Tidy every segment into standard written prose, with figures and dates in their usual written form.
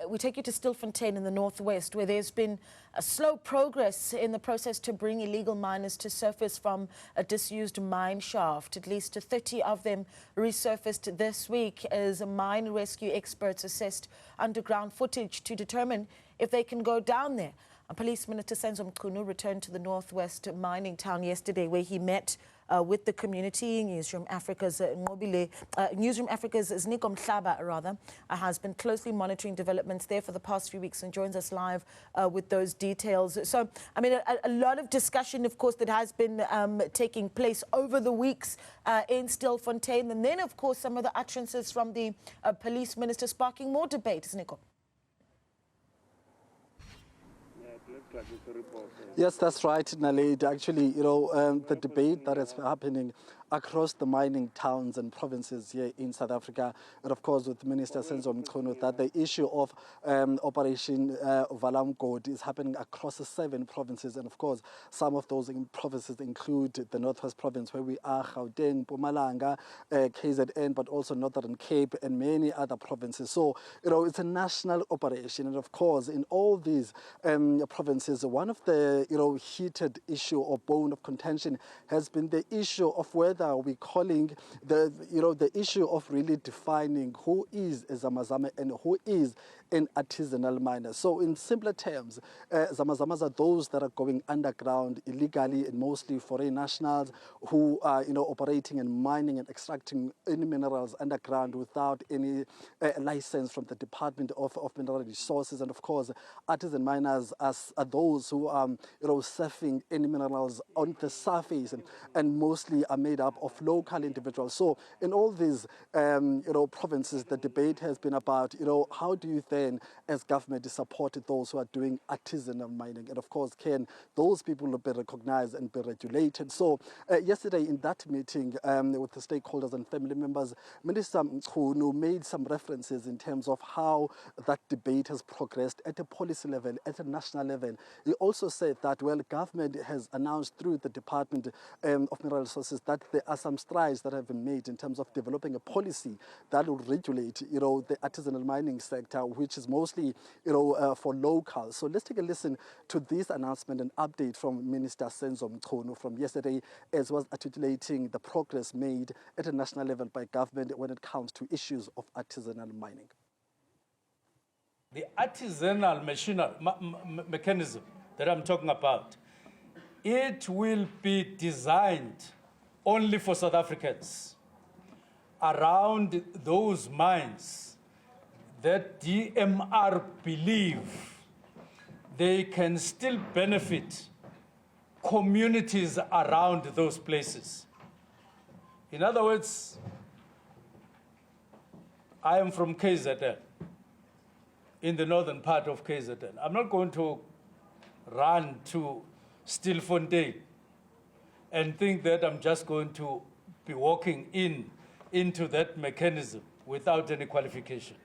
We take you to Stilfontein in the northwest, where there's been a slow progress in the process to bring illegal miners to surface from a disused mine shaft. At least 30 of them resurfaced this week as mine rescue experts assessed underground footage to determine if they can go down there. Police Minister Senzo Mchunu returned to the northwest mining town yesterday, where he met with the community. Newzroom Afrika's Ziniko Mhlaba, has been closely monitoring developments there for the past few weeks and joins us live with those details. So, I mean, a lot of discussion, of course, that has been taking place over the weeks in Stilfontein, and then, of course, some of the utterances from the police minister sparking more debate, Ziniko. Yes, that's right, Naled. Actually, the debate that is happening across the mining towns and provinces here in South Africa, and of course with Minister Senzo Mchunu, that the issue of Operation Valamgodi is happening across 7 provinces, and of course some of those provinces include the Northwest Province, where we are, Gauteng, Mpumalanga, KZN, but also Northern Cape and many other provinces. So, it's a national operation, and of course in all these provinces, one of the heated issue or bone of contention has been the issue of whether we're calling the issue of really defining who is a zama and who is an artisanal miner. So in simpler terms, zamas are those that are going underground illegally, and mostly foreign nationals who are operating and mining and extracting any minerals underground without any license from the Department of Mineral Resources. And of course, artisan miners are those who are surfing any minerals on the surface, and mostly are made up of local individuals. So in all these provinces, the debate has been about how do you then as government support those who are doing artisanal mining, and of course can those people be recognized and be regulated. So yesterday in that meeting with the stakeholders and family members, Minister Mchunu made some references in terms of how that debate has progressed at a policy level, at a national level. He also said that, well, government has announced through the Department of Mineral Resources that there are some strides that have been made in terms of developing a policy that will regulate, the artisanal mining sector, which is mostly, for locals. So let's take a listen to this announcement and update from Minister Senzo Mchunu from yesterday, as well as articulating the progress made at a national level by government when it comes to issues of artisanal mining. The artisanal mechanism that I'm talking about, it will be designed only for South Africans around those mines that DMR believe they can still benefit communities around those places. In other words, I am from KZN, in the northern part of KZN. I'm not going to run to Stilfontein and think that I'm just going to be walking into that mechanism without any qualification.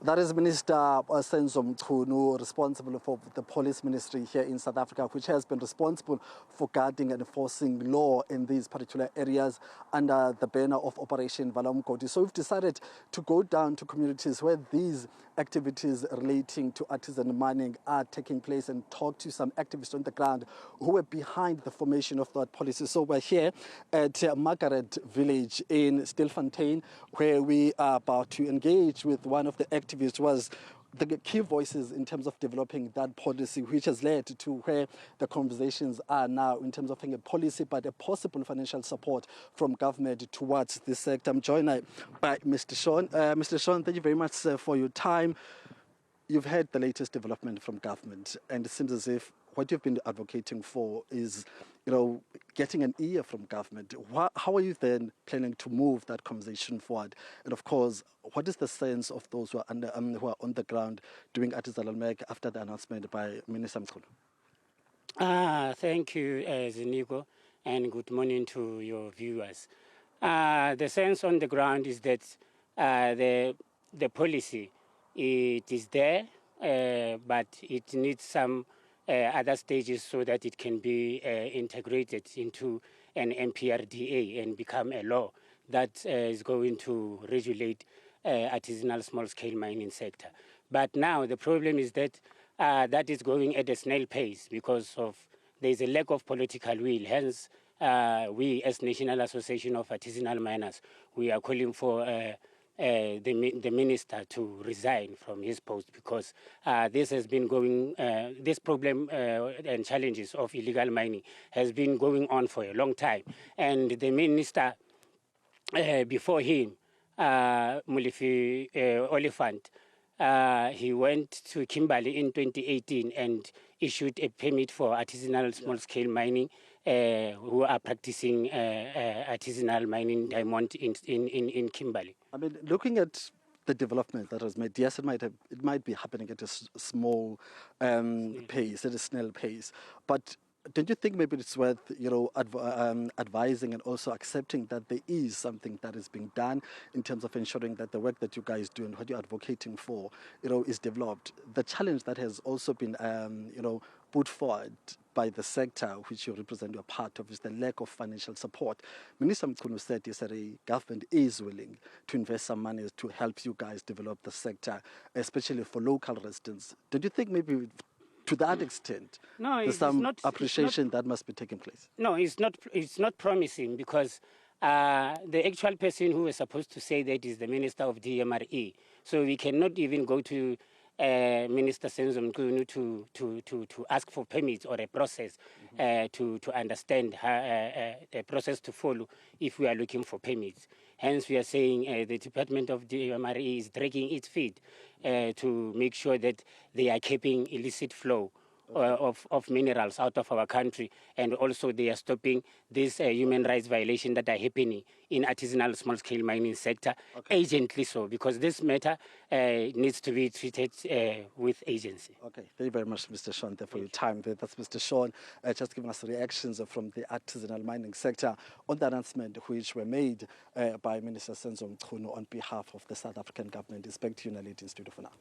That is Minister Senzo Mchunu, responsible for the police ministry here in South Africa, which has been responsible for guarding and enforcing law in these particular areas under the banner of Operation Valamgodi. So we've decided to go down to communities where these activities relating to artisan mining are taking place and talk to some activists on the ground who were behind the formation of that policy. So we're here at Margaret Village in Stilfontein, where we are about to engage with one of the activists was the key voices in terms of developing that policy, which has led to where the conversations are now in terms of having a policy, but a possible financial support from government towards this sector. I'm joined by Mr. Sean. Mr. Sean, thank you very much for your time. You've heard the latest development from government, and it seems as if what you've been advocating for is, getting an ear from government. How are you then planning to move that conversation forward? And of course, what is the sense of those who are on the ground doing artisanal work after the announcement by Minister Mchunu? Thank you, Ziniko, and good morning to your viewers. The sense on the ground is that the policy, it is there, but it needs some other stages so that it can be integrated into an MPRDA and become a law. that is going to regulate artisanal small-scale mining sector. But now the problem is that that is going at a snail pace because of there's a lack of political will. Hence, we as National Association of Artisanal Miners, we are calling for the minister to resign from his post because this has been going, this problem and challenges of illegal mining has been going on for a long time. And the minister before him, Mulifi Oliphant, he went to Kimberley in 2018 and issued a permit for artisanal small-scale mining who are practicing artisanal mining diamond in Kimberley. I mean, looking at the development that was made, yes, it might be happening at a small pace, at a snail pace, but don't you think maybe it's worth, advising and also accepting that there is something that is being done in terms of ensuring that the work that you guys do and what you're advocating for, is developed? The challenge that has also been, put forward by the sector which you represent, you're part of, is the lack of financial support. Minister Mchunu said yesterday government is willing to invest some money to help you guys develop the sector, especially for local residents. Don't you think maybe to that extent, there's some appreciation that must be taking place? No, it's not promising because the actual person who is supposed to say that is the Minister of DMRE. So we cannot even go to Minister Senzo Mchunu to ask for permits or a process to understand a process to follow if we are looking for permits. Hence, we are saying the Department of DMRE is dragging its feet to make sure that they are keeping illicit flow of minerals out of our country, and also they are stopping these human rights violations that are happening in artisanal small-scale mining sector, urgently so, because this matter needs to be treated with agency. Okay, thank you very much, Mr. Sean, for your time. That's Mr. Sean just giving us reactions from the artisanal mining sector on the announcement which were made by Minister Senzo Mchunu on behalf of the South African government. It's back to you, Naledi, in studio for now.